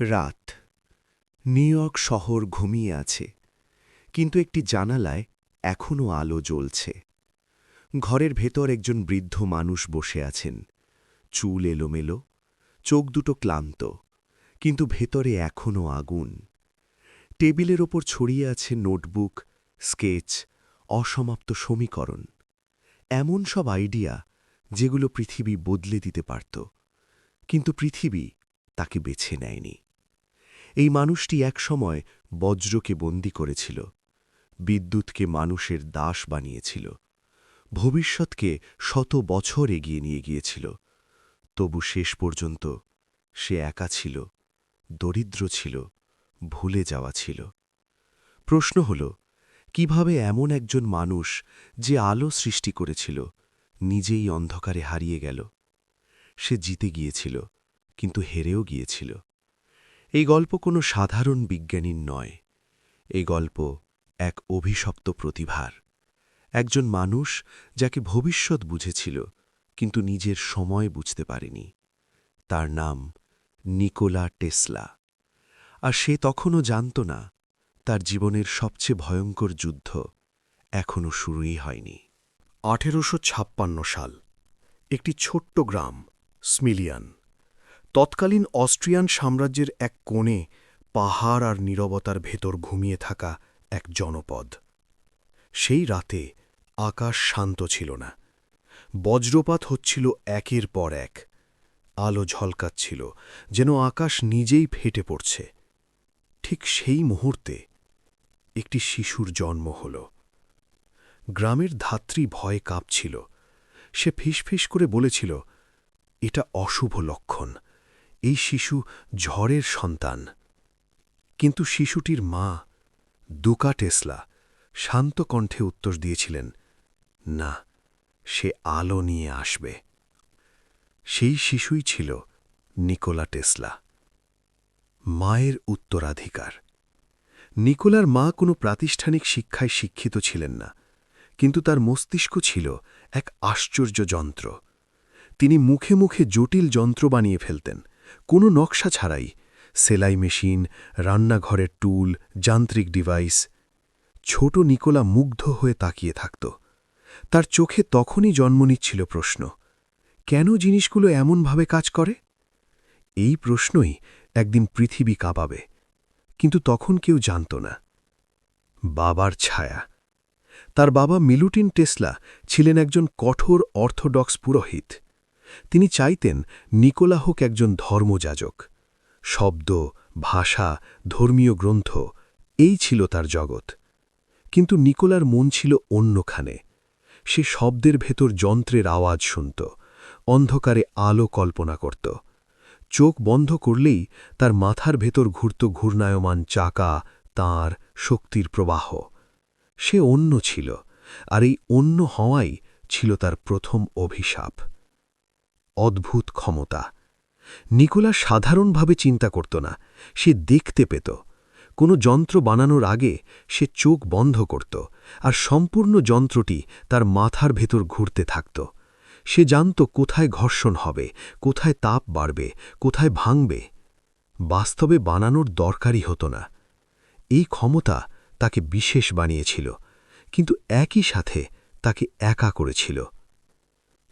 রাত। New York শহর ঘুমিয়ে আছে, কিন্তু একটি জানালায় এখনও আলো জ্বলছে। ঘরের ভেতর একজন বৃদ্ধ মানুষ বসে আছেন, চুল এলোমেলো, চোখ দুটো ক্লান্ত, কিন্তু ভেতরে এখনও আগুন। টেবিলের ওপর ছড়িয়ে আছে নোটবুক, স্কেচ, অসমাপ্ত সমীকরণ, এমন সব আইডিয়া যেগুলো পৃথিবী বদলে দিতে পারত, কিন্তু পৃথিবী তাকে বেছে নেয়নি। এই মানুষটি একসময় বজ্রকে বন্দী করেছিল, বিদ্যুৎকে মানুষের দাস বানিয়েছিল, ভবিষ্যৎকে শত বছর এগিয়ে নিয়ে গিয়েছিল। তবু শেষ পর্যন্ত সে একা ছিল, দরিদ্র ছিল, ভুলে যাওয়া ছিল। প্রশ্ন হল, কিভাবে এমন একজন মানুষ যে আলো সৃষ্টি করেছিল নিজেই অন্ধকারে হারিয়ে গেল? সে জিতে গিয়েছিল, কিন্তু হেরেও গিয়েছিল। এই গল্প কোনো সাধারণ বিজ্ঞানীর নয়। এই গল্প এক অভিশপ্ত প্রতিভার, একজন মানুষ যাকে ভবিষ্যৎ বুঝেছিল কিন্তু নিজের সময় বুঝতে পারেনি। তার নাম নিকোলা টেসলা। আর সে তখনও জানত না তার জীবনের সবচেয়ে ভয়ঙ্কর যুদ্ধ এখনও শুরুই হয়নি। 1856 সাল, একটি ছোট্ট গ্রাম স্মিলিয়ান। তৎকালীন অস্ট্রিয়ান সাম্রাজ্যের এক কোণে পাহাড় আর নীরবতার ভেতর ঘুমিয়ে থাকা এক জনপদ। সেই রাতে আকাশ শান্ত ছিল না, বজ্রপাত হচ্ছিল একের পর এক, আলো ঝলকাচ্ছিল যেন আকাশ নিজেই ফেটে পড়ছে। ঠিক সেই মুহূর্তে একটি শিশুর জন্ম হল। গ্রামের ধাত্রী ভয়ে কাঁপছিল। সে ফিসফিস করে বলেছিল, এটা অশুভ লক্ষণ, এই শিশু ঝড়ের সন্তান। কিন্তু শিশুটির মা দুকা টেসলা শান্ত কণ্ঠে উত্তর দিয়েছিলেন, না, সে আলো নিয়ে আসবে। সেই শিশুই ছিল নিকোলা টেসলা, মায়ের উত্তরাধিকার। নিকোলার মা কোনো প্রাতিষ্ঠানিক শিক্ষায় শিক্ষিত ছিলেন না, কিন্তু তার মস্তিষ্ক ছিল এক আশ্চর্য যন্ত্র। তিনি মুখে মুখে জটিল যন্ত্র বানিয়ে ফেলতেন, কোনো নকশা ছাড়াই। সেলাই মেশিন, রান্নাঘরের টুল, যান্ত্রিক ডিভাইস। ছোট নিকোলা মুগ্ধ হয়ে তাকিয়ে থাকত। তার চোখে তখনই জন্ম নিচ্ছিল প্রশ্ন, কেন জিনিসগুলো এমনভাবে কাজ করে? এই প্রশ্নই একদিন পৃথিবী কাঁপাবে, কিন্তু তখন কেউ জানত না। বাবার ছায়া। তার বাবা মিলুটিন টেসলা ছিলেন একজন কঠোর অর্থোডক্স পুরোহিত। তিনি চাইতেন নিকোলা হোক একজন ধর্মযাজক। শব্দ, ভাষা, ধর্মীয় গ্রন্থ, এই ছিল তার জগৎ। কিন্তু নিকোলার মন ছিল অন্যখানে। সে শব্দের ভেতর যন্ত্রের আওয়াজ শুনত, অন্ধকারে আলো কল্পনা করত। চোখ বন্ধ করলেই তার মাথার ভেতর ঘুরত ঘূর্ণায়মান চাকা, তার শক্তির প্রবাহ। সে অন্য ছিল, আর এই অন্য হওয়াই ছিল তার প্রথম অভিশাপ। অদ্ভুত ক্ষমতা। নিকোলা সাধারণভাবে চিন্তা করত না, সে দেখতে পেত। কোনো যন্ত্র বানানোর আগে সে চোখ বন্ধ করত, আর সম্পূর্ণ যন্ত্রটি তার মাথার ভেতর ঘুরতে থাকত। সে জানত কোথায় ঘর্ষণ হবে, কোথায় তাপ বাড়বে, কোথায় ভাঙবে। বাস্তবে বানানোর দরকারই হতো না। এই ক্ষমতা তাকে বিশেষ বানিয়েছিল, কিন্তু একই সাথে তাকে একা করেছিল।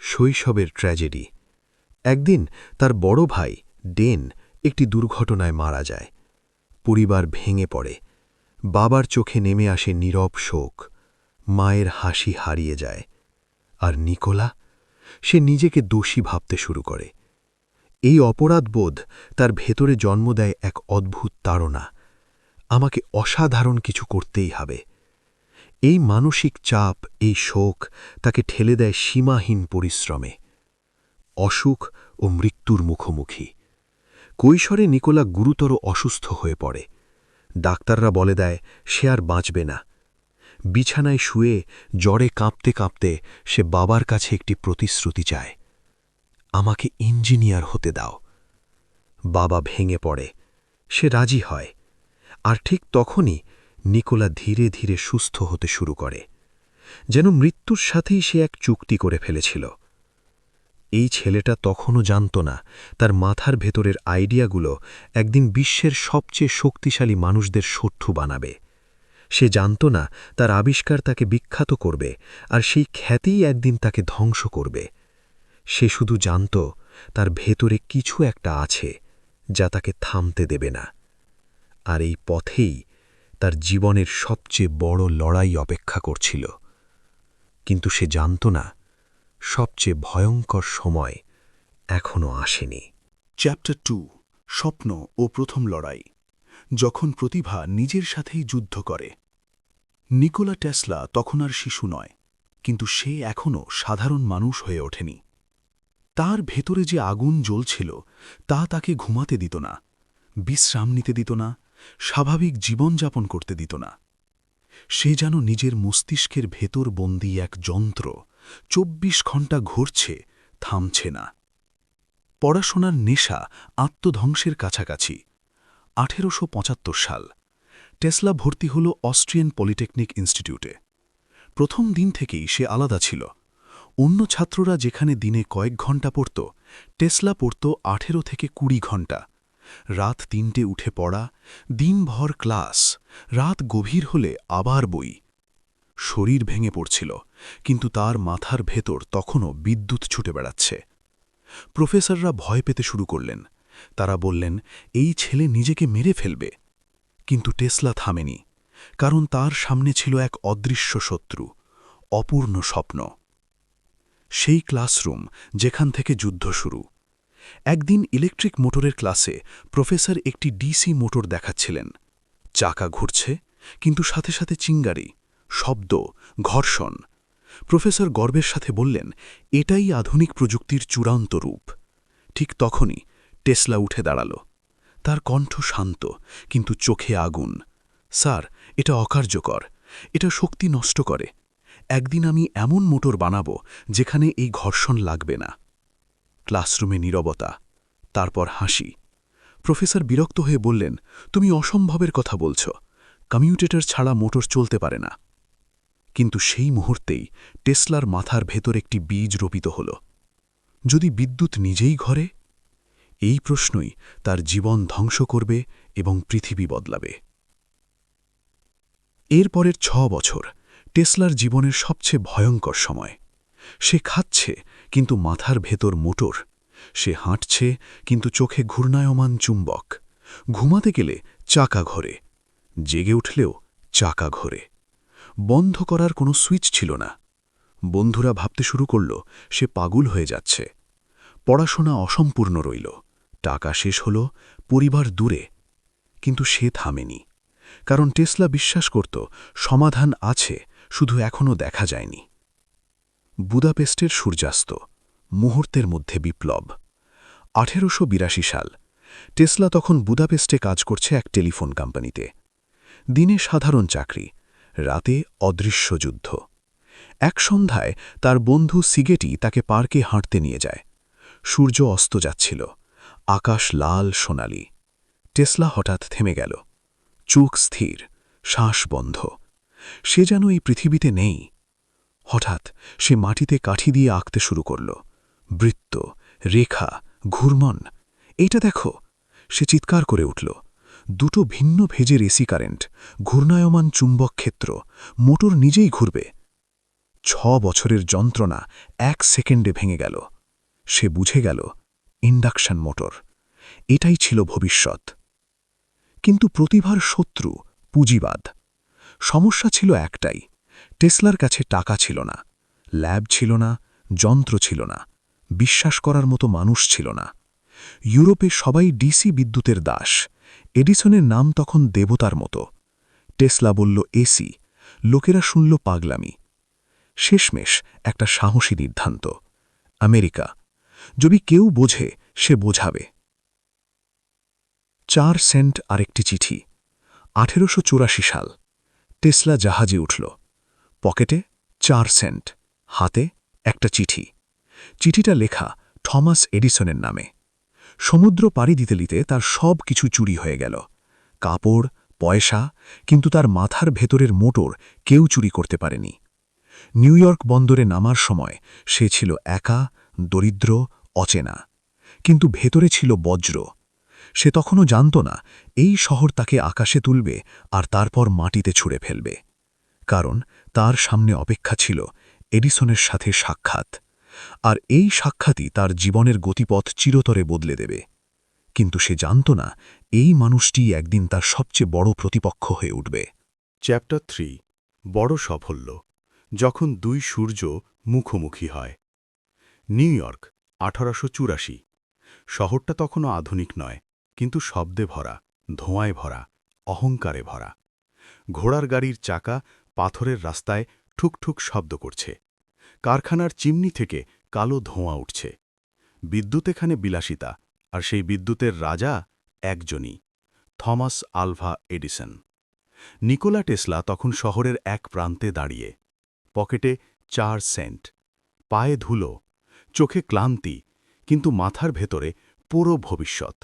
শৈশবের ট্র্যাজেডি। একদিন তার বড় ভাই ডেন একটি দুর্ঘটনায় মারা যায়। পরিবার ভেঙে পড়ে। বাবার চোখে নেমে আসে নীরব শোক। মায়ের হাসি হারিয়ে যায়। আর নিকোলা, সে নিজেকে দোষী ভাবতে শুরু করে। এই অপরাধবোধ তার ভেতরে জন্ম দেয় এক অদ্ভুত তাড়না, আমাকে অসাধারণ কিছু করতেই হবে। এই মানসিক চাপ, এই শোক তাকে ঠেলে দেয় সীমাহীন পরিশ্রমে। অসুখ ও মৃত্যুর মুখোমুখি। কৈশোরে নিকোলা গুরুতর অসুস্থ হয়ে পড়ে। ডাক্তাররা বলে দেয় সে আর বাঁচবে না। বিছানায় শুয়ে জ্বরে কাঁপতে কাঁপতে সে বাবার কাছে একটি প্রতিশ্রুতি চায়, আমাকে ইঞ্জিনিয়ার হতে দাও। বাবা ভেঙে পড়ে। সে রাজি হয়। আর ঠিক তখনই নিকোলা ধীরে ধীরে সুস্থ হতে শুরু করে, যেন মৃত্যুর সাথেই সে এক চুক্তি করে ফেলেছিল। এই ছেলেটা তখনও জানত না তার মাথার ভেতরের আইডিয়াগুলো একদিন বিশ্বের সবচেয়ে শক্তিশালী মানুষদের শত্রু বানাবে। সে জানত না তার আবিষ্কার তাকে বিখ্যাত করবে, আর সেই খ্যাতিই একদিন তাকে ধ্বংস করবে। সে শুধু জানত তার ভেতরে কিছু একটা আছে যা তাকে থামতে দেবে না, আর এই পথেই তার জীবনের সবচেয়ে বড় লড়াই অপেক্ষা করছিল। কিন্তু সে জানত না সবচেয়ে ভয়ঙ্কর সময় এখনও আসেনি। চ্যাপ্টার 2, স্বপ্ন ও প্রথম লড়াই। যখন প্রতিভা নিজের সাথেই যুদ্ধ করে। নিকোলা টেসলা তখন আর শিশু নয়, কিন্তু সে এখনও সাধারণ মানুষ হয়ে ওঠেনি। তার ভেতরে যে আগুন জ্বলছিল তা তাকে ঘুমাতে দিত না, বিশ্রাম নিতে দিত না, স্বাভাবিক জীবনযাপন করতে দিত না। সে যেন নিজের মস্তিষ্কের ভেতর বন্দী এক যন্ত্র, 24 ঘণ্টা ঘুরছে, থামছে না। পড়াশোনার নেশা আত্মধ্বংসের কাছাকাছি। 1875 সাল টেসলা ভর্তি হল অস্ট্রিয়ান পলিটেকনিক ইনস্টিটিউটে। প্রথম দিন থেকেই সে আলাদা ছিল। অন্য ছাত্ররা যেখানে দিনে কয়েক ঘণ্টা পড়ত, টেসলা পড়ত 18 থেকে 20 ঘণ্টা। রাত 3টে উঠে পড়া, দিনভর ক্লাস, রাত গভীর হলে আবার বই। শরীর ভেঙে পড়ছিল, কিন্তু তার মাথার ভেতর তখনও বিদ্যুৎ ছুটে বেড়াচ্ছে। প্রফেসররা ভয় পেতে শুরু করলেন। তারা বললেন, এই ছেলে নিজেকে মেরে ফেলবে। কিন্তু টেসলা থামেনি, কারণ তার সামনে ছিল এক অদৃশ্য শত্রু, অপূর্ণ স্বপ্ন। সেই ক্লাসরুম যেখান থেকে যুদ্ধ শুরু। একদিন ইলেকট্রিক মোটরের ক্লাসে প্রফেসর একটি ডিসি মোটর দেখাচ্ছিলেন। চাকা ঘুরছে, কিন্তু সাথে সাথে চিঙ্গারি, শব্দ, ঘর্ষণ। প্রফেসর গর্বের সাথে বললেন, এটাই আধুনিক প্রযুক্তির চূড়ান্ত রূপ। ঠিক তখনই টেসলা উঠে দাঁড়াল। তার কণ্ঠ শান্ত, কিন্তু চোখে আগুন। স্যার, এটা অকার্যকর, এটা শক্তি নষ্ট করে। একদিন আমি এমন মোটর বানাবো যেখানে এই ঘর্ষণ লাগবে না। ক্লাসরুমে নীরবতা, তারপর হাসি। প্রফেসর বিরক্ত হয়ে বললেন, তুমি অসম্ভবের কথা বলছ, কমিউটেটর ছাড়া মোটর চলতে পারে না। কিন্তু সেই মুহূর্তেই টেসলার মাথার ভেতর একটি বীজ রোপিত হল। যদি বিদ্যুৎ নিজেই ঘরে? এই প্রশ্নই তার জীবন ধ্বংস করবে এবং পৃথিবী বদলাবে। এরপরের 6 বছর টেসলার জীবনের সবচেয়ে ভয়ঙ্কর সময়। সে খাচ্ছে, কিন্তু মাথার ভেতর মোটর। সে হাঁটছে, কিন্তু চোখে ঘূর্ণায়মান চুম্বক। ঘুমাতে গেলে চাকা ঘোরে, জেগে উঠলেও চাকা ঘোরে। বন্ধ করার কোনো সুইচ ছিল না। বন্ধুরা ভাবতে শুরু করল সে পাগল হয়ে যাচ্ছে। পড়াশোনা অসম্পূর্ণ রইল, টাকা শেষ হল, পরিবার দূরে। কিন্তু সে থামেনি, কারণ টেসলা বিশ্বাস করত সমাধান আছে, শুধু এখনও দেখা যায়নি। বুদাপেস্টের সূর্যাস্ত, মুহূর্তের মধ্যে বিপ্লব। 1882 সাল টেসলা তখন বুদাপেস্টে কাজ করছে এক টেলিফোন কোম্পানিতে। দিনে সাধারণ চাকরি, রাতে অদৃশ্য যুদ্ধ। এক সন্ধ্যায় তার বন্ধু সিগেটি তাকে পার্কে হাঁটতে নিয়ে যায়। সূর্য অস্ত যাচ্ছিল, আকাশ লাল সোনালি। টেসলা হঠাৎ থেমে গেল, চোখ স্থির, শ্বাস বন্ধ। সে যেন এই পৃথিবীতে নেই। হঠাৎ সে মাটিতে কাঠি দিয়ে আঁকতে শুরু করল, বৃত্ত, রেখা, ঘূর্ণন। এইটা দেখো, সে চিৎকার করে উঠল। দুটো ভিন্ন ভেজের এসি কারেন্ট, ঘূর্ণায়মান চুম্বক ক্ষেত্র, মোটর নিজেই ঘুরবে। 6 বছরের যন্ত্রণা 1 সেকেন্ডে ভেঙে গেল। সে বুঝে গেল, ইন্ডাকশন মোটর, এটাই ছিল ভবিষ্যৎ। কিন্তু প্রতিভার শত্রু পুঁজিবাদ। সমস্যা ছিল একটাই, টেসলার কাছে টাকা ছিল না, ল্যাব ছিল না, যন্ত্র ছিল না, বিশ্বাস করার মতো মানুষ ছিল না। ইউরোপে সবাই ডিসি বিদ্যুতের দাস। এডিসনের নাম তখন দেবতার মতো। টেসলা বলল এসি, লোকেরা শুনল পাগলামি। শেষমেশ একটা সাহসী সিদ্ধান্ত, আমেরিকা। যদি কেউ বোঝে, সে বোঝাবে। 4 সেন্ট আরেকটি চিঠি। 1884 সাল টেসলা জাহাজে উঠল। পকেটে 4 সেন্ট, হাতে একটা চিঠি। চিঠিটা লেখা থমাস এডিসনের নামে। সমুদ্র পাড়ি দিতে দিতে তার সব কিছু চুরি হয়ে গেল, কাপড়, পয়সা, কিন্তু তার মাথার ভেতরের মোটর কেউ চুরি করতে পারেনি। নিউ ইয়র্ক বন্দরে নামার সময় সে ছিল একা, দরিদ্র, অচেনা। কিন্তু ভেতরে ছিল বজ্র। সে তখনও জানত না এই শহর তাকে আকাশে তুলবে আর তারপর মাটিতে ছুঁড়ে ফেলবে। কারণ তার সামনে অপেক্ষা ছিল এডিসনের সাথে সাক্ষাৎ, আর এই সাক্ষাৎই তার জীবনের গতিপথ চিরতরে বদলে দেবে। কিন্তু সে জানত না এই মানুষটি একদিন তার সবচেয়ে বড় প্রতিপক্ষ হয়ে উঠবে। চ্যাপ্টার 3 বড় সাফল্য, যখন দুই সূর্য মুখোমুখি হয়। New York, 1884। শহরটা তখনও আধুনিক নয়, কিন্তু শব্দে ভরা, ধোঁয়ায় ভরা, অহংকারে ভরা। ঘোড়ার গাড়ির চাকা পাথরের রাস্তায় ঠুকঠুক শব্দ করছে। কারখানার চিমনি থেকে কালো ধোঁয়া উঠছে। বিদ্যুৎ এখানে বিলাসিতা, আর সেই বিদ্যুতের রাজা একজনই, Thomas Alva Edison. Nikola Tesla তখন শহরের এক প্রান্তে দাঁড়িয়ে, পকেটে 4 সেন্ট, পায়ে ধুলো, চোখে ক্লান্তি, কিন্তু মাথার ভেতরে পুরো ভবিষ্যৎ।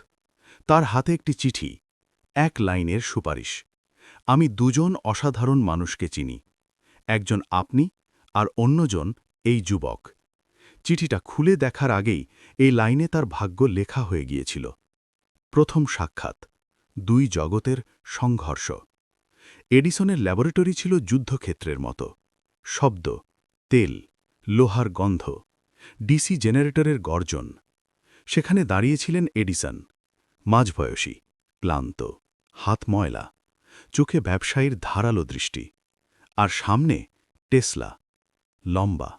তার হাতে একটি চিঠি, 1 লাইনের সুপারিশ। আমি দুজন অসাধারণ মানুষকে চিনি, একজন আপনি আর অন্যজন এই যুবক। চিঠিটা খুলে দেখার আগেই এই লাইনে তার ভাগ্য লেখা হয়ে গিয়েছিল। প্রথম সাক্ষাৎ, 2 জগতের সংঘর্ষ। এডিসনের ল্যাবরেটরি ছিল যুদ্ধক্ষেত্রের মতো। শব্দ, তেল, লোহার গন্ধ, ডিসি জেনারেটরের গর্জন। সেখানে দাঁড়িয়েছিলেন এডিসন, মাঝবয়সী, ক্লান্ত, হাত ময়লা, চোখে ব্যবসায়ীর ধারালো দৃষ্টি। আর সামনে টেসলা, লম্বা,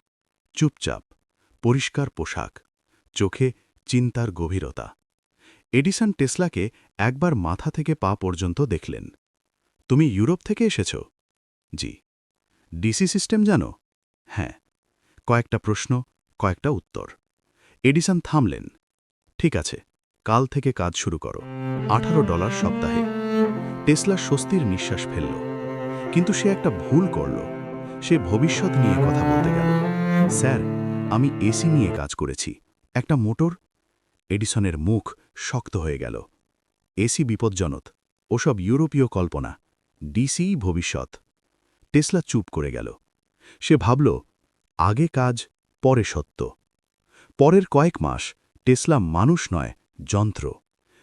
চুপচাপ, পরিষ্কার পোশাক, চোখে চিন্তার গভীরতা। এডিসন টেসলাকে একবার মাথা থেকে পা পর্যন্ত দেখলেন। তুমি ইউরোপ থেকে এসেছ? জি। ডিসি সিস্টেম জানো? হ্যাঁ। কয়েকটা প্রশ্ন, কয়েকটা উত্তর। এডিসন থামলেন। ঠিক আছে, কাল থেকে কাজ শুরু করো, $18 সপ্তাহে। টেসলা স্বস্তির নিঃশ্বাস ফেলল। কিন্তু সে একটা ভুল করল। সে ভবিষ্যৎ নিয়ে কথা বলতে গেল। স্যার, আমি এসি নিয়ে কাজ করেছি, একটা মোটর। এডিসনের মুখ শক্ত হয়ে গেল। এসি বিপজ্জনক, ওসব ইউরোপীয় কল্পনা, ডিসিই ভবিষ্যৎ। টেসলা চুপ করে গেল। সে ভাবল, আগে কাজ, পরে সত্য। পরের কয়েক মাস টেসলা মানুষ নয়, যন্ত্র।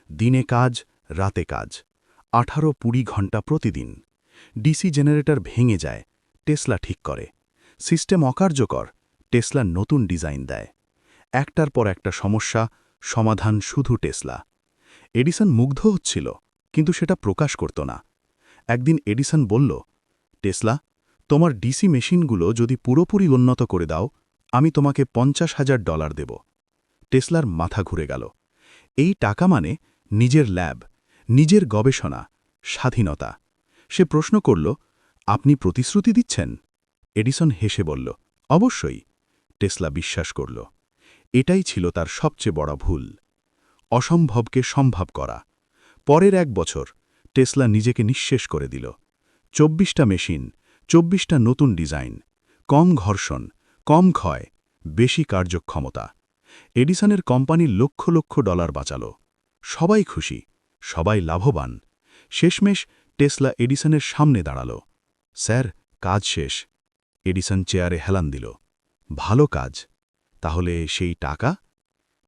দিনে কাজ, রাতে কাজ, 18-20 ঘণ্টা প্রতিদিন। ডিসি জেনারেটর ভেঙে যায়, টেসলা ঠিক করে। সিস্টেম অকার্যকর, টেসলা নতুন ডিজাইন দেয়। একটার পর একটা সমস্যা, সমাধান শুধু টেসলা। এডিসন মুগ্ধ হচ্ছিল, কিন্তু সেটা প্রকাশ করত না। একদিন এডিসন বলল, টেসলা, তোমার ডিসি মেশিনগুলো যদি পুরোপুরি উন্নত করে দাও, আমি তোমাকে $50,000 দেব। টেসলার মাথা ঘুরে গেল। এই টাকা মানে নিজের ল্যাব, নিজের গবেষণা, স্বাধীনতা। সে প্রশ্ন করল, আপনি প্রতিশ্রুতি দিচ্ছেন? এডিসন হেসে বলল, অবশ্যই। টেসলা বিশ্বাস করল। এটাই ছিল তার সবচেয়ে বড় ভুল, অসম্ভবকে সম্ভব করা। পরের 1 বছর টেসলা নিজেকে নিঃশেষ করে দিল। 24টা মেশিন, 24টা নতুন ডিজাইন, কম ঘর্ষণ, কম ক্ষয়, বেশি কার্যক্ষমতা। এডিসনের কোম্পানি লক্ষ লক্ষ ডলার বাঁচাল। সবাই খুশি, সবাই লাভবান। শেষমেশ টেসলা এডিসনের সামনে দাঁড়াল। স্যার, কাজ শেষ। এডিসন চেয়ারে হেলান দিল। ভালো কাজ। তাহলে সেই টাকা?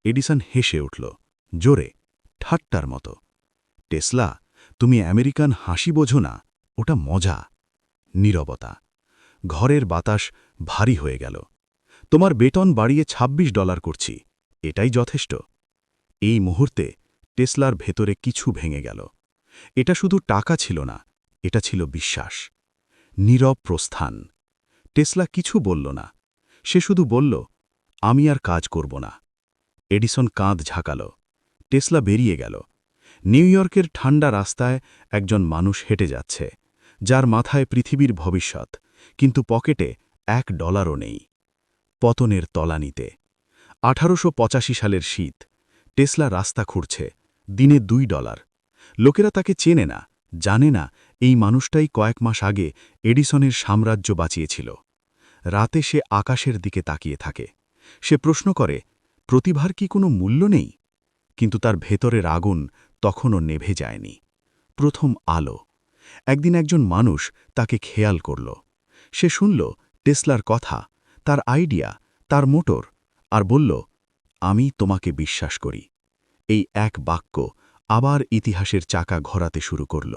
এডিসন হেসে উঠল, জোরে, ঠাট্টার মতো। টেসলা, তুমি আমেরিকান হাসি বোঝো না, ওটা মজা। নীরবতা। ঘরের বাতাস ভারী হয়ে গেল। তোমার বেতন বাড়িয়ে $26 করছি, এটাই যথেষ্ট? এই মুহূর্তে টেসলার ভেতরে কিছু ভেঙে গেল। এটা শুধু টাকা ছিল না, এটা ছিল বিশ্বাস। নীরব প্রস্থান। টেসলা কিছু বলল না। সে শুধু বলল, আমি আর কাজ করব না। এডিসন কাঁধ ঝাঁকাল। টেসলা বেরিয়ে গেল। নিউ ইয়র্কের ঠান্ডা রাস্তায় একজন মানুষ হেঁটে যাচ্ছে, যার মাথায় পৃথিবীর ভবিষ্যৎ, কিন্তু পকেটে $1 নেই। পতনের তলানিতে। 1885 সালের শীত। টেসলা রাস্তা খুঁড়ছে, দিনে $2। লোকেরা তাকে চেনে না, জানে না এই মানুষটাই কয়েক মাস আগে এডিসনের সাম্রাজ্য বাঁচিয়েছিল। রাতে সে আকাশের দিকে তাকিয়ে থাকে। সে প্রশ্ন করে, প্রতিভার কি কোনো মূল্য নেই? কিন্তু তার ভেতরের আগুন তখনও নেভে যায়নি। প্রথম আলো। একদিন একজন মানুষ তাকে খেয়াল করল। সে শুনল টেসলার কথা, তার আইডিয়া, তার মোটর, আর বলল, আমি তোমাকে বিশ্বাস করি। এই এক বাক্য আবার ইতিহাসের চাকা ঘোরাতে শুরু করল।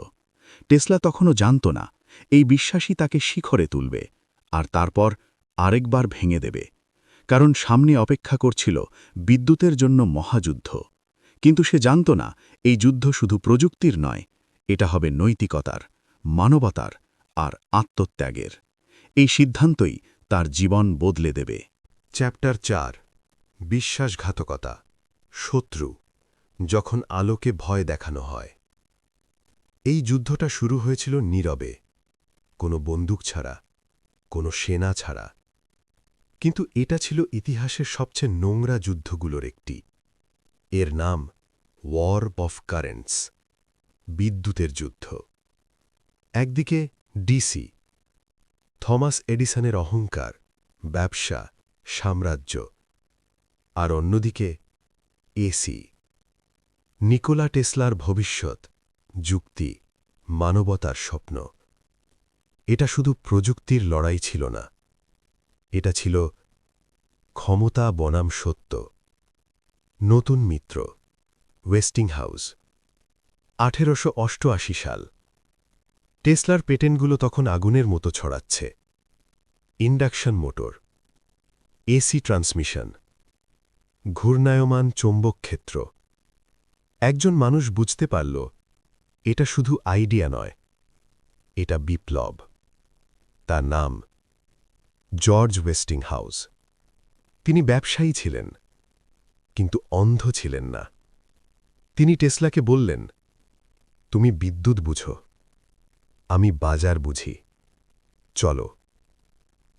টেসলা তখনও জানত না এই বিশ্বাসই তাকে শিখরে তুলবে, আর তারপর আরেকবার ভেঙে দেবে। কারণ সামনে অপেক্ষা করছিল বিদ্যুতের জন্য মহাযুদ্ধ। কিন্তু সে জানত না এই যুদ্ধ শুধু প্রযুক্তির নয়, এটা হবে নৈতিকতার, মানবতার আর আত্মত্যাগের। এই সিদ্ধান্তই তার জীবন বদলে দেবে। চ্যাপ্টার 4 বিশ্বাসঘাতকতা শত্রু যখন আলোকে ভয় দেখানো হয়। এই যুদ্ধটা শুরু হয়েছিল নীরবে, কোনো বন্দুক ছাড়া, কোনো সেনা ছাড়া। কিন্তু এটা ছিল ইতিহাসের সবচেয়ে নোংরা যুদ্ধগুলোর একটি। এর নাম ওয়ার অফ কারেন্টস, বিদ্যুতের যুদ্ধ। একদিকে ডিসি, থমাস এডিসনের অহংকার, ব্যবসা, সাম্রাজ্য, আর অন্যদিকে এসি, নিকোলা টেসলার ভবিষ্যৎ, যুক্তি, মানবতার স্বপ্ন। এটা শুধু প্রযুক্তির লড়াই ছিল না, এটা ছিল ক্ষমতা বনাম সত্য। নতুন মিত্র, ওয়েস্টিংহাউস, 1888 সাল। টেসলার পেটেন্টগুলো তখন আগুনের মতো ছড়াচ্ছে। ইন্ডাকশন মোটর, এসি ট্রান্সমিশন, ঘূর্ণায়মান চৌম্বক ক্ষেত্র। একজন মানুষ বুঝতে পারল এটা শুধু আইডিয়া নয়, এটা বিপ্লব। তার নাম জর্জ ওয়েস্টিংহাউস। তিনি ব্যবসায়ী ছিলেন, কিন্তু অন্ধ ছিলেন না। তিনি টেসলাকে বললেন, তুমি বিদ্যুৎ বুঝো, আমি বাজার বুঝি। চলো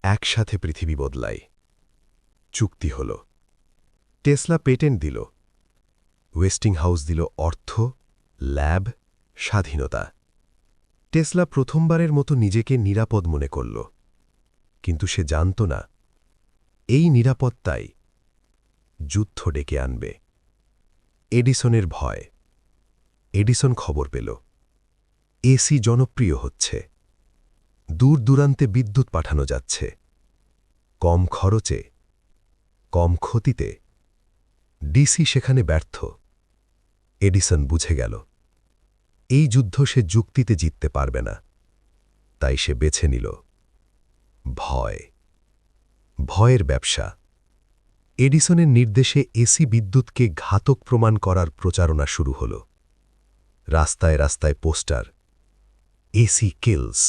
একসাথে পৃথিবী বদলাই। চুক্তি হল। টেসলা পেটেন্ট দিল, ওয়েস্টিংহাউস দিল অর্থ, ল্যাব, স্বাধীনতা। টেসলা প্রথমবারের মতো নিজেকে নিরাপদ মনে করল, কিন্তু সে জানত না এই নিরাপত্তাই যুদ্ধ ডেকে আনবে। এডিসনের ভয়। এডিসন খবর পেল এসি জনপ্রিয় হচ্ছে, দূর দূরান্তে বিদ্যুৎ পাঠানো যাচ্ছে, কম খরচে, কম ক্ষতিতে। ডিসি সেখানে ব্যর্থ। এডিসন বুঝে গেল এই যুদ্ধ সে যুক্তিতে জিততে পারবে না, তাই সে বেছে নিল ভয়। ভয়ের ব্যবসা। এডিসনের নির্দেশে এসি বিদ্যুৎকে ঘাতক প্রমাণ করার প্রচারণা শুরু হল। রাস্তায় রাস্তায় পোস্টার, এসি কিলস।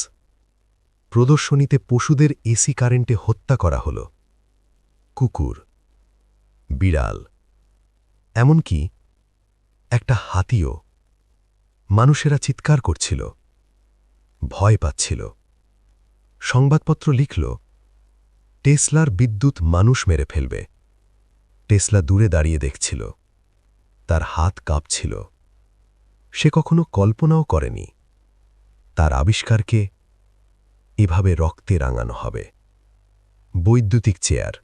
প্রদর্শনীতে পশুদের এসি কারেন্টে হত্যা করা হল। কুকুর, বিড়াল, এমনকি একটা হাতিও। মানুষেরা চিৎকার করছিল, ভয় পাচ্ছিল। সংবাদপত্র লিখল, টেসলার বিদ্যুৎ মানুষ মেরে ফেলবে। টেসলা দূরে দাঁড়িয়ে দেখছিল, তার হাত কাঁপছিল। সে কখনো কল্পনাও করেনি তার আবিষ্কারকে এভাবে রক্তে রাঙানো হবে। বৈদ্যুতিক চেয়ার,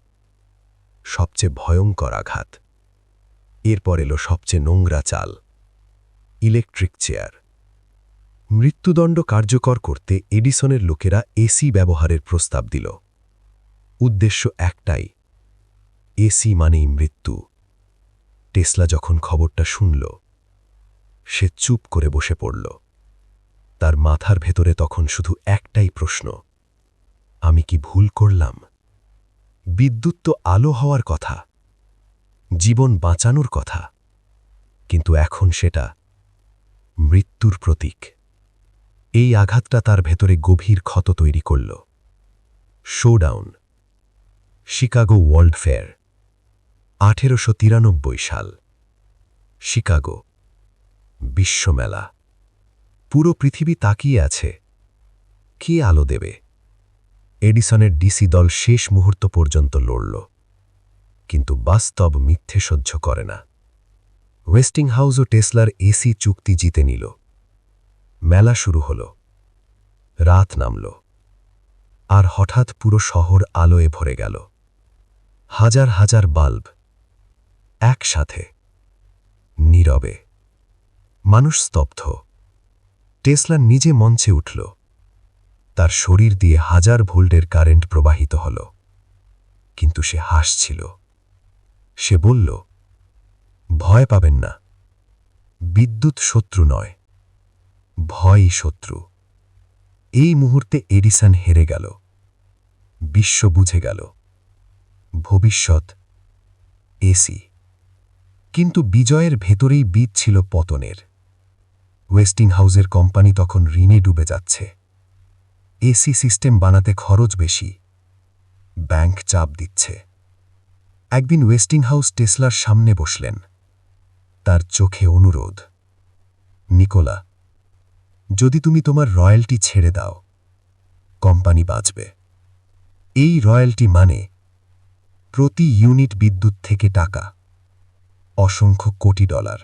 সবচেয়ে ভয়ঙ্কর আঘাত। এরপর এলো সবচেয়ে নোংরা চাল, ইলেকট্রিক চেয়ার। মৃত্যুদণ্ড কার্যকর করতে এডিসনের লোকেরা এসি ব্যবহারের প্রস্তাব দিল। উদ্দেশ্য একটাই, এসি মানেই মৃত্যু। টেসলা যখন খবরটা শুনল, সে চুপ করে বসে পড়ল। তার মাথার ভেতরে তখন শুধু একটাই প্রশ্ন, আমি কি ভুল করলাম? বিদ্যুৎ তো আলো হওয়ার কথা, জীবন বাঁচানোর কথা, কিন্তু এখন সেটা মৃত্যুর প্রতীক। এই আঘাতটা তার ভেতরে গভীর ক্ষত তৈরি করল। শোডাউন, শিকাগো ওয়ার্ল্ড ফেয়ার, 1893 সাল। শিকাগো, বিশ্বমেলা। পুরো পৃথিবী তাকিয়ে আছে, কে আলো দেবে? এডিসনের ডিসি দল শেষ মুহূর্ত পর্যন্ত লড়ল, কিন্তু বাস্তব মিথ্যে সহ্য করে না। ওয়েস্টিংহাউস ও টেসলার এসি চুক্তি জিতে নিল। মেলা শুরু হল। রাত নামল, আর হঠাৎ পুরো শহর আলোয় ভরে গেল। হাজার হাজার বাল্ব, একসাথে, নীরবে। মানুষ স্তব্ধ। টেসলা নিজে মঞ্চে উঠল। তার শরীর দিয়ে 1000 ভোল্টের কারেন্ট প্রবাহিত হল, কিন্তু সে হাসছিল। সে বলল, ভয় পাবেন না, বিদ্যুৎ শত্রু নয়, ভয়ই শত্রু। এই মুহূর্তে এডিসন হেরে গেল, বিশ্ব বুঝে গেল, ভবিষ্যৎ এসি। কিন্তু বিজয়ের ভেতরেই বীজ ছিল পতনের। ওয়েস্টিংহাউসের কোম্পানি তখন ঋণে ডুবে যাচ্ছে। এসি সিস্টেম বানাতে খরচ বেশি, ব্যাংক চাপ দিচ্ছে। একদিন ওয়েস্টিংহাউস টেসলার সামনে বসলেন, তার চোখে অনুরোধ, নিকোলা, যদি তুমি তোমার রয়্যালটি ছেড়ে দাও, কোম্পানি বাঁচবে। এই রয়্যালটি মানে প্রতি ইউনিট বিদ্যুৎ থেকে টাকা, অসংখ্য কোটি ডলার।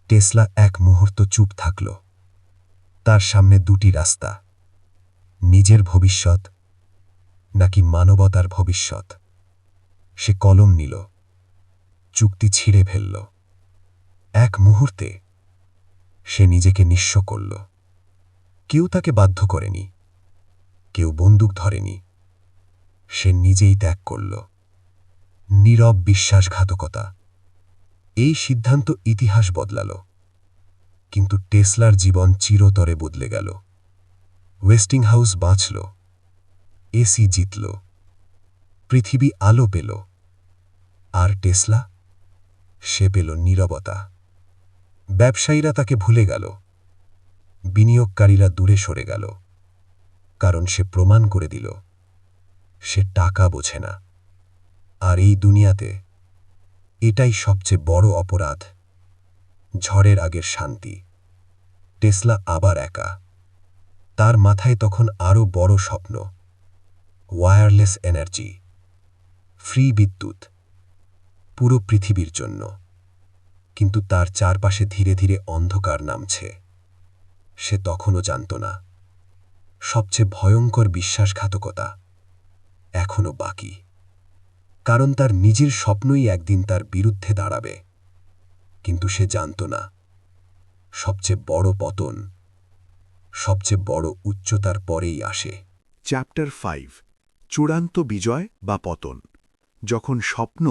টেসলা এক মুহূর্ত চুপ থাকল। তার সামনে দুটি রাস্তা, নিজের ভবিষ্যৎ নাকি মানবতার ভবিষ্যৎ। সে কলম নিল, চুক্তি ছিঁড়ে ফেলল। এক মুহূর্তে সে নিজেকে নিঃস্ব করল। কেউ তাকে বাধ্য করেনি, কেউ বন্দুক ধরেনি, সে নিজেই ত্যাগ করল। নীরব বিশ্বাসঘাতকতা। এই সিদ্ধান্ত ইতিহাস বদলাল, কিন্তু টেসলার জীবন চিরতরে বদলে গেল। ওয়েস্টিংহাউস বাঁচল, এসি জিতল, পৃথিবী আলো পেল, আর টেসলা, সে পেল নীরবতা। ব্যবসায়ীরা তাকে ভুলে গেল, বিনিয়োগকারীরা দূরে সরে গেল, কারণ সে প্রমাণ করে দিল সে টাকা বোঝে না। আর এই দুনিয়াতে এটাই সবচেয়ে বড় অপরাধ। ঝড়ের আগের শান্তি। টেসলা আবার একা। তার মাথায় তখন আরও বড় স্বপ্ন, ওয়্যারলেস এনার্জি, ফ্রি বিদ্যুৎ, পুরো পৃথিবীর জন্য। কিন্তু তার চারপাশে ধীরে ধীরে অন্ধকার নামছে। সে তখনও জানত না, সবচেয়ে ভয়ঙ্কর বিশ্বাসঘাতকতা এখনও বাকি। কারণ তার নিজের স্বপ্নই একদিন তার বিরুদ্ধে দাঁড়াবে। কিন্তু সে জানত না, সবচেয়ে বড় পতন সবচেয়ে বড় উচ্চতার পরেই আসে। চ্যাপ্টার 5, চূড়ান্ত বিজয় বা পতন, যখন স্বপ্ন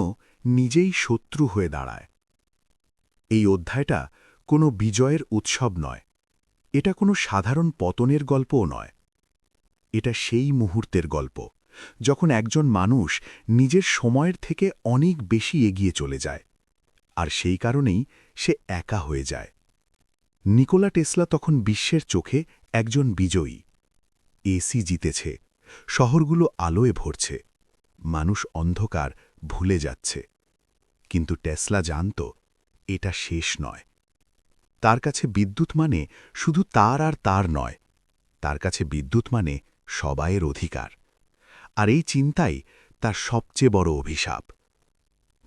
নিজেই শত্রু হয়ে দাঁড়ায়। এই অধ্যায়টা কোনো বিজয়ের উৎসব নয়, এটা কোনো সাধারণ পতনের গল্পও নয়। এটা সেই মুহূর্তের গল্প যখন একজন মানুষ নিজের সময়ের থেকে অনেক বেশি এগিয়ে চলে যায়, আর সেই কারণেই সে একা হয়ে যায়। নিকোলা টেসলা তখন বিশ্বের চোখে একজন বিজয়ী। এসি জিতেছে, শহরগুলো আলোয় ভরছে, মানুষ অন্ধকার ভুলে যাচ্ছে। কিন্তু টেসলা জানত এটা শেষ নয়। তার কাছে বিদ্যুৎ মানে শুধু তার আর তার নয়, তার কাছে বিদ্যুৎ মানে সবাইয়ের অধিকার। আর এই চিন্তাই তার সবচেয়ে বড় অভিশাপ।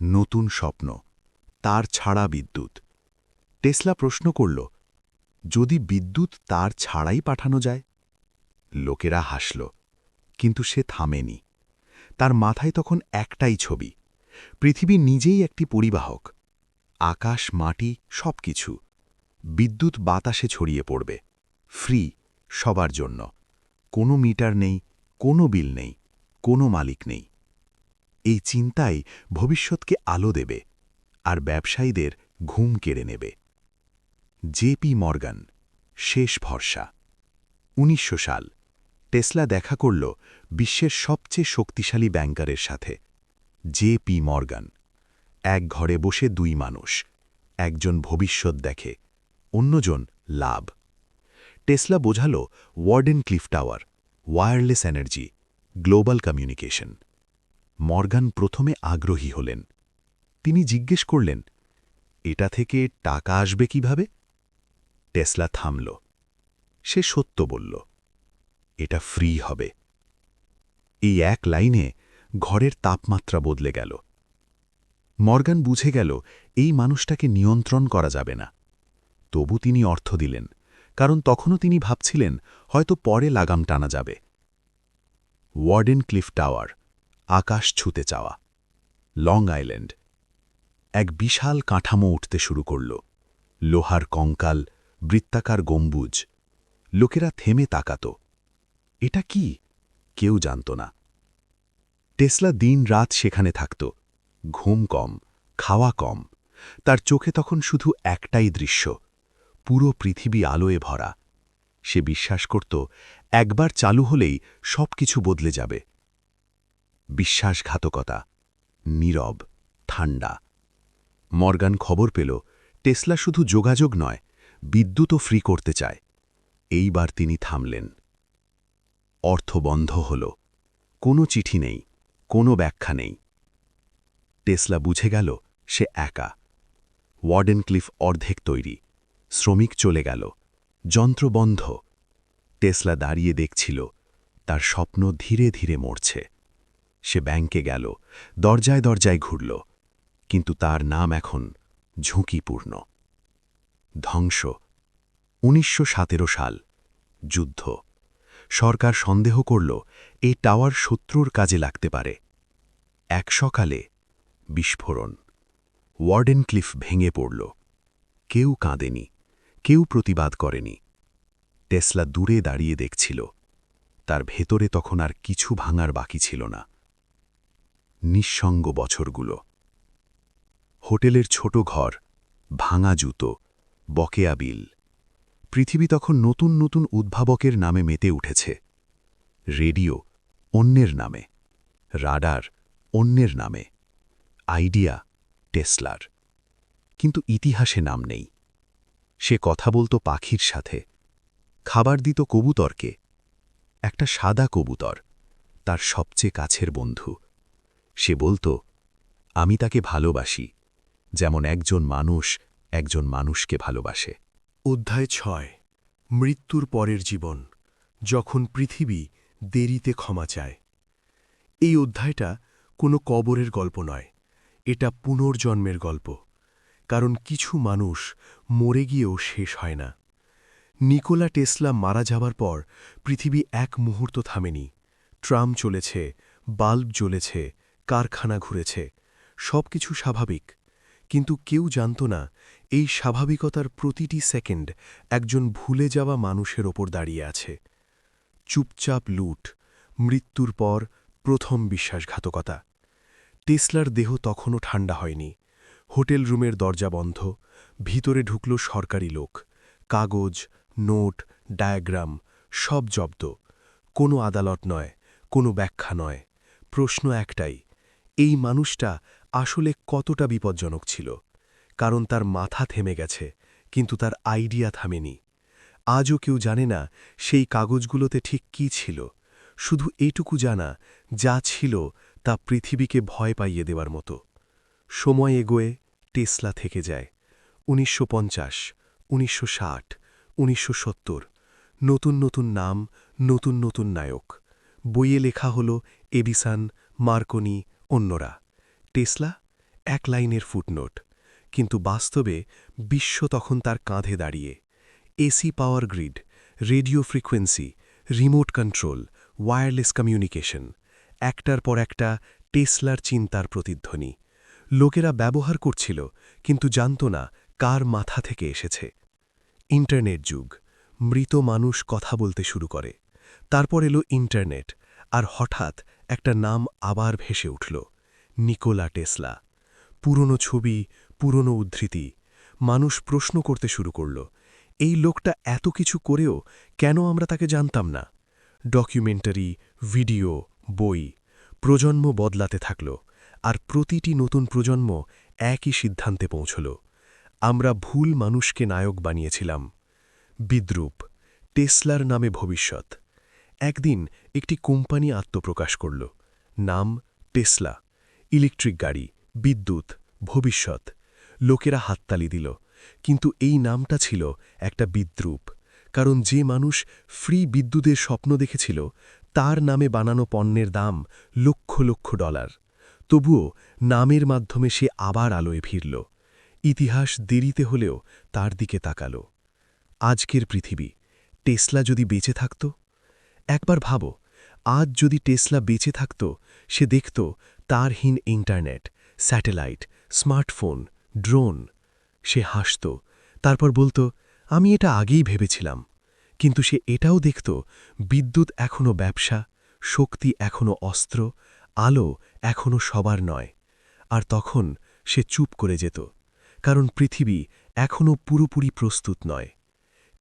নতুন স্বপ্ন, তার ছাড়া বিদ্যুৎ। টেসলা প্রশ্ন করল, যদি বিদ্যুৎ তার ছাড়াই পাঠানো যায়? লোকেরা হাসল, কিন্তু সে থামেনি। তার মাথায় তখন একটাই ছবি, পৃথিবী নিজেই একটি পরিবাহক। আকাশ, মাটি, সবকিছু। বিদ্যুৎ বাতাসে ছড়িয়ে পড়বে, ফ্রি, সবার জন্য। কোনো মিটার নেই, কোনো বিল নেই, কোনো মালিক নেই। এই চিন্তাই ভবিষ্যৎকে আলো দেবে, আর ব্যবসায়ীদের ঘুম কেড়ে নেবে। জেপি মর্গান, শেষ ভরসা। 1900 সাল, টেসলা দেখা করল বিশ্বের সবচেয়ে শক্তিশালী ব্যাংকারের সাথে, জেপি মর্গান। এক ঘরে বসে দুই মানুষ, একজন ভবিষ্যৎ দেখে, অন্যজন লাভ। টেসলা বোঝাল Wardenclyffe tower, wireless energy, global communication. Morgan প্রথমে আগ্রহী হলেন। তিনি জিজ্ঞেস করলেন, এটা থেকে টাকা আসবে কিভাবে? টেসলা থামল। সে সত্য বলল, এটা ফ্রি হবে। এই এক লাইনে ঘরের তাপমাত্রা বদলে গেল। মর্গান বুঝে গেল এই মানুষটাকে নিয়ন্ত্রণ করা যাবে না। তবু তিনি অর্থ দিলেন, কারণ তখনও তিনি ভাবছিলেন হয়তো পরে লাগাম টানা যাবে। ওয়ার্ডেন ক্লিফ টাওয়ার, আকাশ ছুতে চাওয়া। Long island. এক বিশাল কাঠামো উঠতে শুরু করল, লোহার কঙ্কাল, বৃত্তাকার গম্বুজ। লোকেরা থেমে তাকাত। এটা কি? কেউ জানত না। টেসলা দিন রাত সেখানে থাকত, ঘুম কম, খাওয়া কম। তার চোখে তখন শুধু একটাই দৃশ্য, পুরো পৃথিবী আলোয় ভরা। সে বিশ্বাস করত একবার চালু হলেই সবকিছু বদলে যাবে। বিশ্বাসঘাতকতা, নীরব, ঠান্ডা। মর্গান খবর পেল টেসলা শুধু যোগাযোগ নয়, বিদ্যুৎও ফ্রি করতে চায়। এইবার তিনি থামলেন। অর্থ বন্ধ হল, কোনো চিঠি নেই, কোনো ব্যাখ্যা নেই। টেসলা বুঝে গেল সে একা। ওয়ার্ডেনক্লিফ অর্ধেক তৈরি, শ্রমিক চলে গেল, যন্ত্র বন্ধ। টেসলা দাঁড়িয়ে দেখছিল তার স্বপ্ন ধীরে ধীরে মরছে। সে ব্যাংকে গেল, দরজায় দরজায় ঘুরল, কিন্তু তার নাম এখন ঝুঁকিপূর্ণ। ধ্বংস। ১৯১৭ সাল, যুদ্ধ। সরকার সন্দেহ করল এই টাওয়ার শত্রুর কাজে লাগতে পারে। এক সকালে বিস্ফোরণ। ওয়ার্ডেনক্লিফ ভেঙে পড়ল। কেউ কাঁদেনি, কেউ প্রতিবাদ করেনি। টেসলা দূরে দাঁড়িয়ে দেখছিল। তার ভেতরে তখন আর কিছু ভাঙার বাকি ছিল না। নিঃসঙ্গ বছরগুলো। হোটেলের ছোট ঘর, ভাঙা জুতো, বকেয়া বিল। পৃথিবী তখন নতুন নতুন উদ্ভাবকের নামে মেতে উঠেছে। রেডিও অন্যের নামে, রাডার অন্যের নামে, আইডিয়া টেসলার। কিন্তু ইতিহাসে নাম নেই। সে কথা বলতো পাখির সাথে, খাবার দিত কবুতরকে। একটা সাদা কবুতর, তার সবচেয়ে কাছের বন্ধু। সে বলতো, আমি তাকে ভালোবাসি, যেমন একজন মানুষকে ভালোবাসে। অধ্যায় ৬। মৃত্যুর পরের জীবন, যখন পৃথিবী দেরিতে ক্ষমা চায়। এই অধ্যায়টা কোনো কবরের গল্প নয়, এটা পুনর্জন্মের গল্প। কারণ কিছু মানুষ মরে গিয়েও শেষ হয় না। নিকোলা টেসলা মারা যাবার পর পৃথিবী এক মুহূর্ত থামেনি। ট্রাম চলেছে, বাল্ব জ্বলেছে, কারখানা ঘুরেছে, সবকিছু স্বাভাবিক। কিন্তু কেউ জানত না এই স্বাভাবিকতার প্রতিটি সেকেন্ড একজন ভুলে যাওয়া মানুষের ওপর দাঁড়িয়ে আছে। চুপচাপ লুট, মৃত্যুর পর প্রথম বিশ্বাসঘাতকতা। টেসলার দেহ তখনও ঠান্ডা হয়নি। হোটেল রুমের দরজা বন্ধ, ভিতরে ঢুকল সরকারি লোক। কাগজ, নোট, ডায়াগ্রাম সব জব্দ। কোনো আদালত নয়, কোনো ব্যাখ্যা নয়। প্রশ্ন একটাই, এই মানুষটা আসলে কতটা বিপজ্জনক ছিল? কারণ তার মাথা থেমে গেছে, কিন্তু তার আইডিয়া থামেনি। আজও কেউ জানে না সেই কাগজগুলোতে ঠিক কী ছিল। শুধু এইটুকু জানা, যা ছিল তা পৃথিবীকে ভয় পাইয়ে দেওয়ার মতো। সময় এগোয়ে টেসলা থেকে যায়। ১৯৫০, ১৯৬০, ১৯৭০। নতুন নতুন নাম, নতুন নতুন নায়ক। বইয়ে লেখা হল এডিসন, মার্কনি, অন্যরা। টেসলা এক লাইনের ফুটনোট। কিন্তু বাস্তবে বিশ্ব তখন তার কাঁধে দাঁড়িয়ে। AC power grid, radio frequency, remote control, wireless communication, একটার পর একটা টেসলার চিন্তার প্রতিধ্বনি। লোকেরা ব্যবহার করছিল, কিন্তু জানত না কার মাথা থেকে এসেছে। ইন্টারনেট যুগ, মৃত মানুষ কথা বলতে শুরু করে। তারপর এলো ইন্টারনেট, আর হঠাৎ একটা নাম আবার ভেসে উঠল, নিকোলা টেসলা। পুরনো ছবি, পুরনো উদ্ধৃতি। মানুষ প্রশ্ন করতে শুরু করল, এই লোকটা এত কিছু করেও কেন আমরা তাকে জানতাম না? ডকুমেন্টারি, ভিডিও, বই। প্রজন্ম বদলাতে থাকল, আর প্রতিটি নতুন প্রজন্ম একই সিদ্ধান্তে পৌঁছল। আমরা ভুল মানুষকে নায়ক বানিয়েছিলাম। বিদ্রূপ, টেসলার নামে ভবিষ্যৎ। একদিন একটি কোম্পানি আত্মপ্রকাশ করল। নাম টেসলা। ইলেকট্রিক গাড়ি, বিদ্যুৎ, ভবিষ্যৎ। লোকেরা হাততালি দিল, কিন্তু এই নামটা ছিল একটা বিদ্রূপ। কারণ যে মানুষ ফ্রি বিদ্যুতের স্বপ্ন দেখেছিল, তার নামে বানানো পণ্যের দাম লক্ষ লক্ষ ডলার। তবুও নামের মাধ্যমে সে আবার আলোয় ফিরল। ইতিহাস দেরিতে হলেও তার দিকে তাকাল। আজকের পৃথিবী, টেসলা যদি বেঁচে থাকত? একবার ভাবো, আজ যদি টেসলা বেঁচে থাকত, সে দেখত তারহীন ইন্টারনেট, স্যাটেলাইট, স্মার্টফোন, ড্রোন। সে হাসত, তারপর বলতো, আমি এটা আগেই ভেবেছিলাম। কিন্তু সে এটাও দেখত, বিদ্যুৎ এখনও ব্যবসা, শক্তি এখনও অস্ত্র, আলো এখনও সবার নয়। আর তখন সে চুপ করে যেত, কারণ পৃথিবী এখনও পুরোপুরি প্রস্তুত নয়।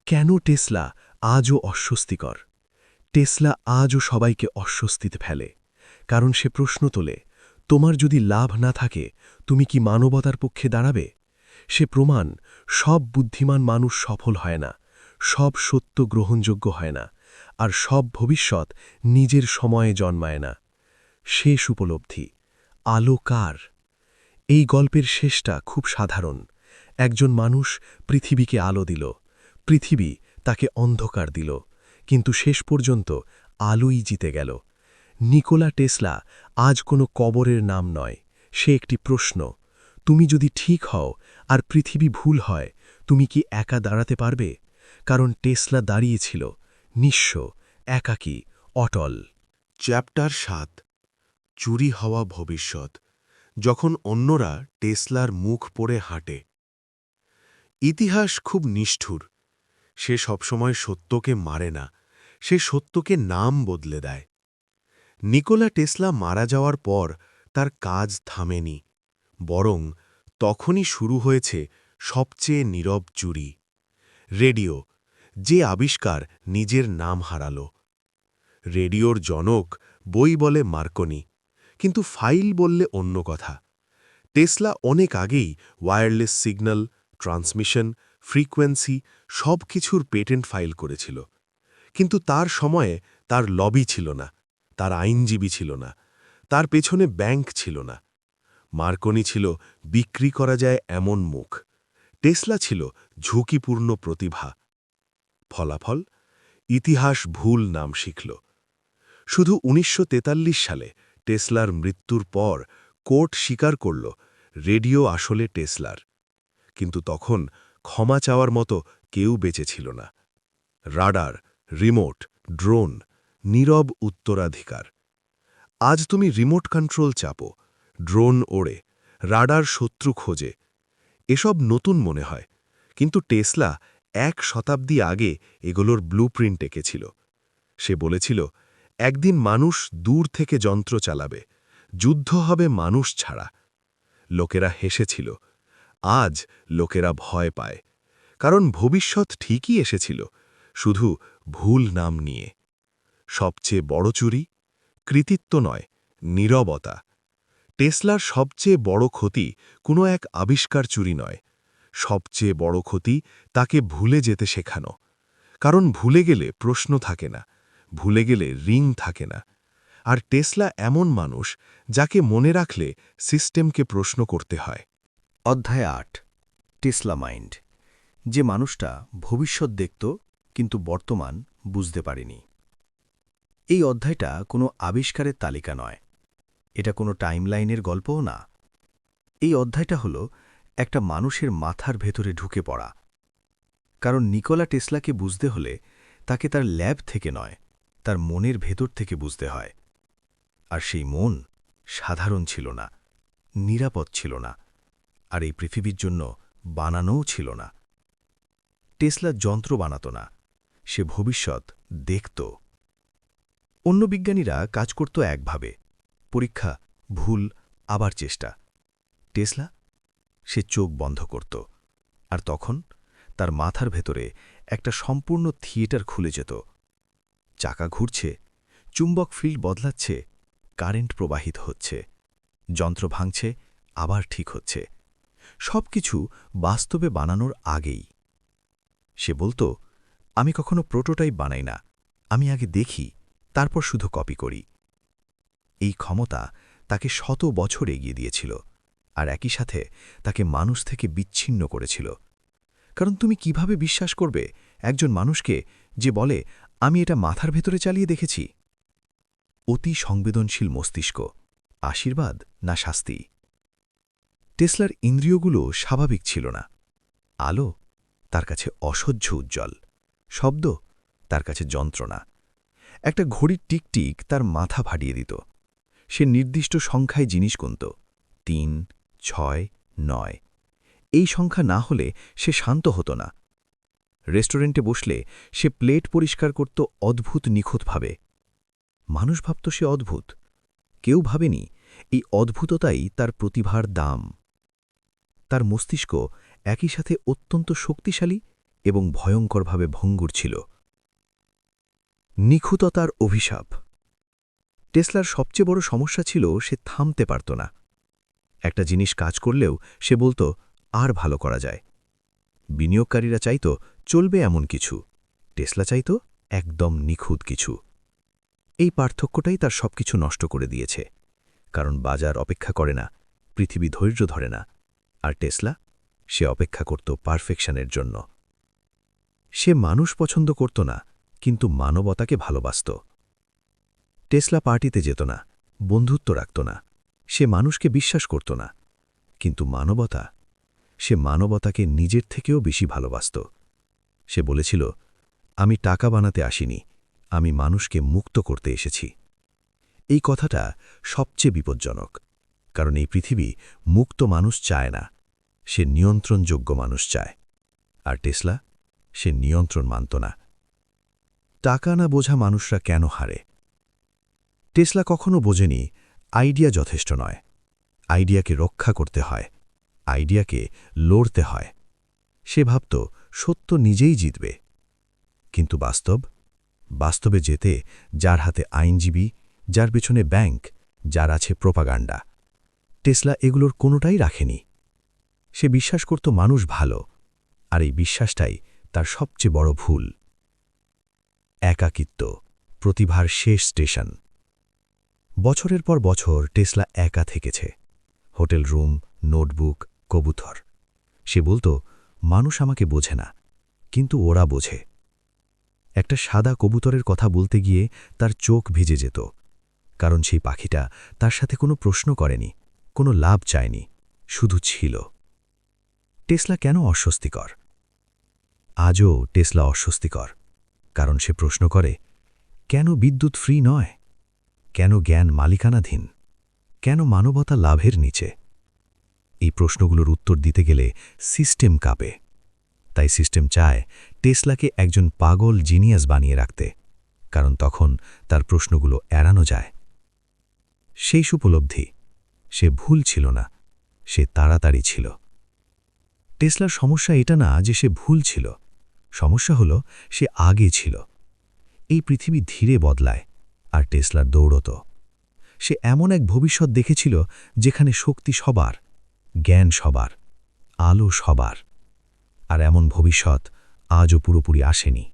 কেন টেসলা আজও অস্বস্তিকর? টেসলা আজও সবাইকে অস্বস্তিতে ফেলে, কারণ সে প্রশ্ন তোলে, তোমার যদি লাভ না থাকে তুমি কি মানবতার পক্ষে দাঁড়াবে? সে প্রমাণ, সব বুদ্ধিমান মানুষ সফল হয় না, সব সত্য গ্রহণযোগ্য হয় না, আর সব ভবিষ্যৎ নিজের সময়ে জন্মায় না। শেষ উপলব্ধি, আলো কার? এই গল্পের শেষটা খুব সাধারণ। একজন মানুষ পৃথিবীকে আলো দিল, পৃথিবী তাকে অন্ধকার দিল, কিন্তু শেষ পর্যন্ত আলোই জিতে গেল। নিকোলা টেসলা আজ কোনো কবরের নাম নয়, সে একটি প্রশ্ন। তুমি যদি ঠিক হও আর পৃথিবী ভুল হয়, তুমি কি একা দাঁড়াতে পারবে? কারণ টেসলা দাঁড়িয়েছিল নিঃস্ব, একাকী, অটল। চ্যাপ্টার 7, চুরি হওয়া ভবিষ্যৎ। যখন অন্যরা টেসলার মুখ পড়ে হাঁটে। ইতিহাস খুব নিষ্ঠুর। সে সবসময় সত্যকে মারে না, সে সত্যকে নাম বদলে দেয়। নিকোলা টেসলা মারা যাওয়ার পর তার কাজ থামেনি, বরং তখনই শুরু হয়েছে সবচেয়ে নীরব চুরি। রেডিও, যে আবিষ্কার নিজের নাম হারাল। রেডিওর জনক বই বলে মার্কনি, কিন্তু ফাইল বললে অন্য কথা। টেসলা অনেক আগেই ওয়্যারলেস সিগন্যাল, ট্রান্সমিশন, ফ্রিকোয়েন্সি সব কিছুর পেটেন্ট ফাইল করেছিল। কিন্তু তার সময়ে তার লবি ছিল না, তার আইনজীবী ছিল না, তার পেছনে ব্যাংক ছিল না। মার্কনি ছিল বিক্রি করা যায় এমন মুখ, টেসলা ছিল ঝুঁকিপূর্ণ প্রতিভা। ফলাফল, ইতিহাস ভুল নাম শিখল। শুধু ১৯৪৩ সালে টেসলার মৃত্যুর পর কোর্ট স্বীকার করল রেডিও আসলে টেসলার, কিন্তু তখন ক্ষমা চাওয়ার মতো কেউ বেঁচে ছিল না। রাডার, রিমোট, ড্রোন, নীরব উত্তরাধিকার। আজ তুমি রিমোট কন্ট্রোল চাপো, ড্রোন ওড়ে, রাডার শত্রু খোঁজে। এসব নতুন মনে হয়, কিন্তু টেসলা ১ শতাব্দী আগে এগুলোর ব্লুপ্রিন্ট এঁকেছিল। সে বলেছিল, একদিন মানুষ দূর থেকে যন্ত্র চালাবে, যুদ্ধ হবে মানুষ ছাড়া। লোকেরা হেসেছিল। আজ লোকেরা ভয় পায়, কারণ ভবিষ্যৎ ঠিকই এসেছিল, শুধু ভুল নাম নিয়ে। সবচেয়ে বড় চুরি, কৃতিত্ব নয়, নীরবতা। টেসলার সবচেয়ে বড় ক্ষতি কোনো এক আবিষ্কার চুরি নয়, সবচেয়ে বড় ক্ষতি তাকে ভুলে যেতে শেখানো। কারণ ভুলে গেলে প্রশ্ন থাকে না, ভুলে গেলে রিং থাকে না। আর টেসলা এমন মানুষ যাকে মনে রাখলে সিস্টেমকে প্রশ্ন করতে হয়। অধ্যায় ৮, টেসলা মাইন্ড। যে মানুষটা ভবিষ্যৎ দেখত কিন্তু বর্তমান বুঝতে পারেনি। এই অধ্যায়টা কোনো আবিষ্কারের তালিকা নয়, এটা কোনো টাইমলাইনের গল্পও না। এই অধ্যায়টা হলো একটা মানুষের মাথার ভেতরে ঢুকে পড়া। কারণ নিকোলা টেসলাকে বুঝতে হলে তাকে তার ল্যাব থেকে নয়, তার মনের ভেতর থেকে বুঝতে হয়। আর সেই মন সাধারণ ছিল না, নিরাপদ ছিল না, আর এই পৃথিবীর জন্য বানানোও ছিল না। টেসলা যন্ত্র বানাত না, সে ভবিষ্যৎ দেখত। অন্য বিজ্ঞানীরা কাজ করত একভাবে, পরীক্ষা, ভুল, আবার চেষ্টা। টেসলা, সে চোখ বন্ধ করত, আর তখন তার মাথার ভেতরে একটা সম্পূর্ণ থিয়েটার খুলে যেত। চাকা ঘুরছে, চুম্বক ফিল্ড বদলাচ্ছে, কারেন্ট প্রবাহিত হচ্ছে, যন্ত্র ভাঙছে, আবার ঠিক হচ্ছে, সবকিছু বাস্তবে বানানোর আগেই। সে বলতো, আমি কখনো প্রোটোটাইপ বানাই না, আমি আগে দেখি, তারপর শুধু কপি করি। এই ক্ষমতা তাকে ১০০ বছর এগিয়ে দিয়েছিল, আর একই সাথে তাকে মানুষ থেকে বিচ্ছিন্ন করেছিল। কারণ তুমি কিভাবে বিশ্বাস করবে একজন মানুষকে যে বলে, আমি এটা মাথার ভেতরে চালিয়ে দেখেছি? অতি সংবেদনশীল মস্তিষ্ক, আশীর্বাদ না শাস্তি? টেসলার ইন্দ্রিয়গুলো স্বাভাবিক ছিল না। আলো তার কাছে অসহ্য উজ্জ্বল, শব্দ তার কাছে যন্ত্রণা। একটা ঘড়ির টিকটিক তার মাথা ভাড়িয়ে দিত। সে নির্দিষ্ট সংখ্যায় জিনিস গুনত, ৩, ৬, ৯। এই সংখ্যা না হলে সে শান্ত হতো না। রেস্টুরেন্টে বসলে সে প্লেট পরিষ্কার করত অদ্ভুত নিখুঁতভাবে। মানুষ ভাবত সে অদ্ভুত, কেউ ভাবেনি এই অদ্ভুততাই তার প্রতিভার দাম। তার মস্তিষ্ক একই সাথে অত্যন্ত শক্তিশালী এবং ভয়ঙ্করভাবে ভঙ্গুর ছিল। নিখুঁততার অভিশাপ। টেসলার সবচেয়ে বড় সমস্যা ছিল সে থামতে পারত না। একটা জিনিস কাজ করলেও সে বলত আর ভালো করা যায়। বিনিয়োগকারীরা চাইত চলবে এমন কিছু, টেসলা চাইত একদম নিখুঁত কিছু। এই পার্থক্যটাই তার সবকিছু নষ্ট করে দিয়েছে, কারণ বাজার অপেক্ষা করে না, পৃথিবী ধৈর্য ধরে না, আর টেসলা সে অপেক্ষা করত পারফেকশনের জন্য। সে মানুষ পছন্দ করত না, কিন্তু মানবতাকে ভালোবাসত। টেসলা পার্টিতে যেত না, বন্ধুত্ব রাখত না, সে মানুষকে বিশ্বাস করত না, কিন্তু সে মানবতাকে নিজের থেকেও বেশি ভালোবাসত। সে বলেছিল, আমি টাকা বানাতে আসিনি, আমি মানুষকে মুক্ত করতে এসেছি। এই কথাটা সবচেয়ে বিপজ্জনক, কারণ এই পৃথিবী মুক্ত মানুষ চায় না, সে নিয়ন্ত্রণযোগ্য মানুষ চায়। আর টেসলা সে নিয়ন্ত্রণ মানত না। টাকা না বোঝা মানুষরা কেন হারে? টেসলা কখনো বোঝেনি আইডিয়া যথেষ্ট নয়, আইডিয়াকে রক্ষা করতে হয়, আইডিয়াকে লড়তে হয়। সে ভাবত সত্য নিজেই জিতবে। কিন্তু বাস্তবে যেতে যার হাতে আইনজীবী, যার পেছনে ব্যাংক, যার আছে প্রোপাগান্ডা, টেসলা এগুলোর কোনোটাই রাখেনি। সে বিশ্বাস করত মানুষ ভালো, আর এই বিশ্বাসটাই তার সবচেয়ে বড় ভুল। একাকিত্ব, প্রতিভার শেষ স্টেশন। বছরের পর বছর টেসলা একা থেকেছে। হোটেল রুম, নোটবুক, কবুতর। সে বলত, মানুষ আমাকে বোঝে না, কিন্তু ওরা বোঝে। একটা সাদা কবুতরের কথা বলতে গিয়ে তার চোখ ভিজে যেত, কারণ সেই পাখিটা তার সাথে কোনো প্রশ্ন করেনি, কোনো লাভ চায়নি, শুধু ছিল। টেসলা কেন অস্বস্তিকর? আজও টেসলা অস্বস্তিকর, কারণ সে প্রশ্ন করে, কেন বিদ্যুৎ ফ্রি নয়? কেন জ্ঞান মালিকানাধীন? কেন মানবতা লাভের নিচে? এই প্রশ্নগুলোর উত্তর দিতে গেলে সিস্টেম কাঁপে। তাই সিস্টেম চায় টেসলাকে একজন পাগল জিনিয়াস বানিয়ে রাখতে, কারণ তখন তার প্রশ্নগুলো এড়ানো যায়। সেই উপলব্ধি, সে ভুল ছিল না, সে তাড়াতাড়ি ছিল। টেসলার সমস্যা এটা না যে সে ভুল ছিল, সমস্যা হলো সে আগে ছিল। এই পৃথিবী ধীরে বদলায়, আর টেসলার দৌড়ত। সে এমন এক ভবিষ্যৎ দেখেছিল যেখানে শক্তি সবার, জ্ঞান সবার, আলো সবার। আর এমন ভবিষ্যৎ আজও পুরোপুরি আসেনি।